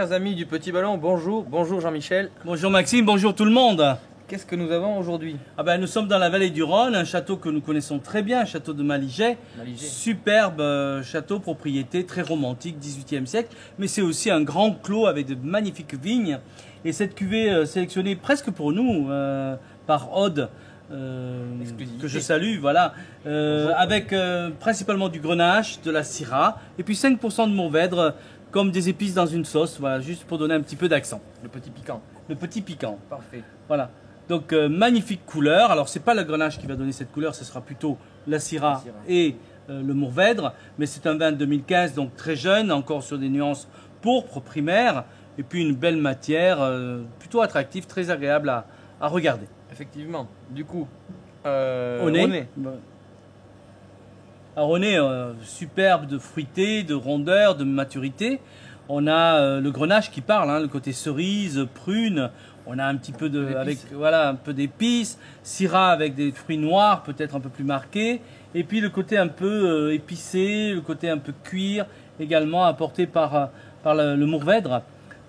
Chers amis du Petit Ballon, bonjour, bonjour Jean-Michel. Bonjour Maxime, bonjour tout le monde. Qu'est-ce que nous avons aujourd'hui? Nous sommes dans la vallée du Rhône, un château que nous connaissons très bien, un château de Malijai. Superbe château, propriété très romantique, 18e siècle. Mais c'est aussi un grand clos avec de magnifiques vignes. Et cette cuvée sélectionnée presque pour nous par Aude, que je salue, voilà, avec principalement du grenache, de la syrah et puis 5% de mourvèdre comme des épices dans une sauce, voilà, juste pour donner un petit peu d'accent. Le petit piquant. Le petit piquant. Parfait. Voilà. Donc magnifique couleur. Alors c'est pas le grenache qui va donner cette couleur, ce sera plutôt la syrah et le mourvèdre. Mais c'est un vin de 2015, donc très jeune, encore sur des nuances pourpres primaires. Et puis une belle matière, plutôt attractive, très agréable à regarder. Effectivement. Du coup, au nez. Alors au nez, superbe de fruité, de rondeur, de maturité. On a le grenache qui parle, hein, le côté cerise, prune. On a un petit peu un peu d'épices, syrah avec des fruits noirs, peut-être un peu plus marqués. Et puis le côté un peu épicé, le côté un peu cuir, également apporté par le mourvèdre.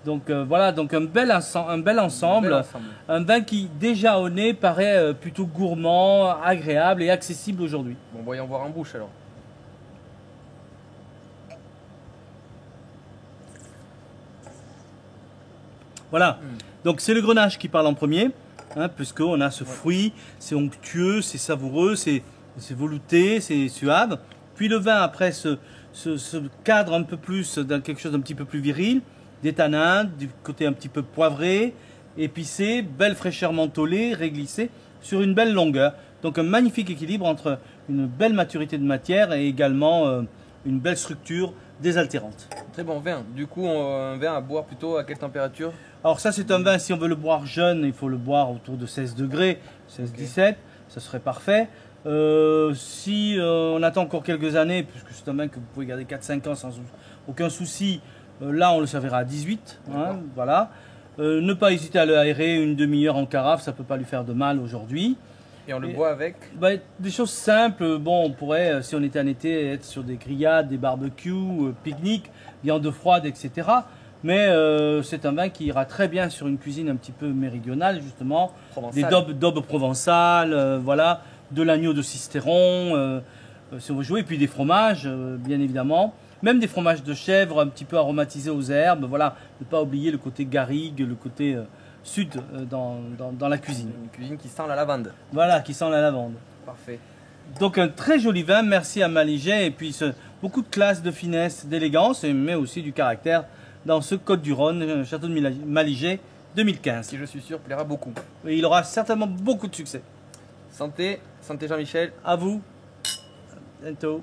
Donc voilà, donc un bel ensemble, un vin qui déjà au nez paraît plutôt gourmand, agréable et accessible aujourd'hui. Bon, voyons voir en bouche alors. Voilà, donc c'est le grenache qui parle en premier, hein, puisqu'on a ce fruit, c'est onctueux, c'est savoureux, c'est velouté, c'est suave. Puis le vin après se cadre un peu plus dans quelque chose d'un petit peu plus viril, des tanins, du côté un petit peu poivré, épicé, belle fraîcheur mentholée, réglissée, sur une belle longueur. Donc un magnifique équilibre entre une belle maturité de matière et également une belle structure désaltérante. Très bon vin. Du coup, un vin à boire plutôt à quelle température? Alors ça c'est un vin, si on veut le boire jeune, il faut le boire autour de 16 degrés, 16-17, ça serait parfait. Si on attend encore quelques années, puisque c'est un vin que vous pouvez garder 4-5 ans sans aucun souci, là on le servira à 18, hein, voilà. Ne pas hésiter à le aérer une demi-heure en carafe, ça ne peut pas lui faire de mal aujourd'hui. Et on le boit avec des choses simples. Bon, on pourrait, si on était en été, être sur des grillades, des barbecues, pique-niques, viande froide, etc. Mais c'est un vin qui ira très bien sur une cuisine un petit peu méridionale, justement. Des daubes provençales, voilà, de l'agneau de Sisteron, si on veut jouer, et puis des fromages, bien évidemment. Même des fromages de chèvre un petit peu aromatisés aux herbes, voilà. Ne pas oublier le côté garrigue, le côté sud dans la cuisine. Une cuisine qui sent la lavande. Voilà, qui sent la lavande. Parfait. Donc un très joli vin, merci à Malijai, et puis beaucoup de classe, de finesse, d'élégance, mais aussi du caractère dans ce Côtes-du-Rhône, château de Malijai 2015. Qui je suis sûr plaira beaucoup. Et il aura certainement beaucoup de succès. Santé, santé Jean-Michel. À vous, à bientôt.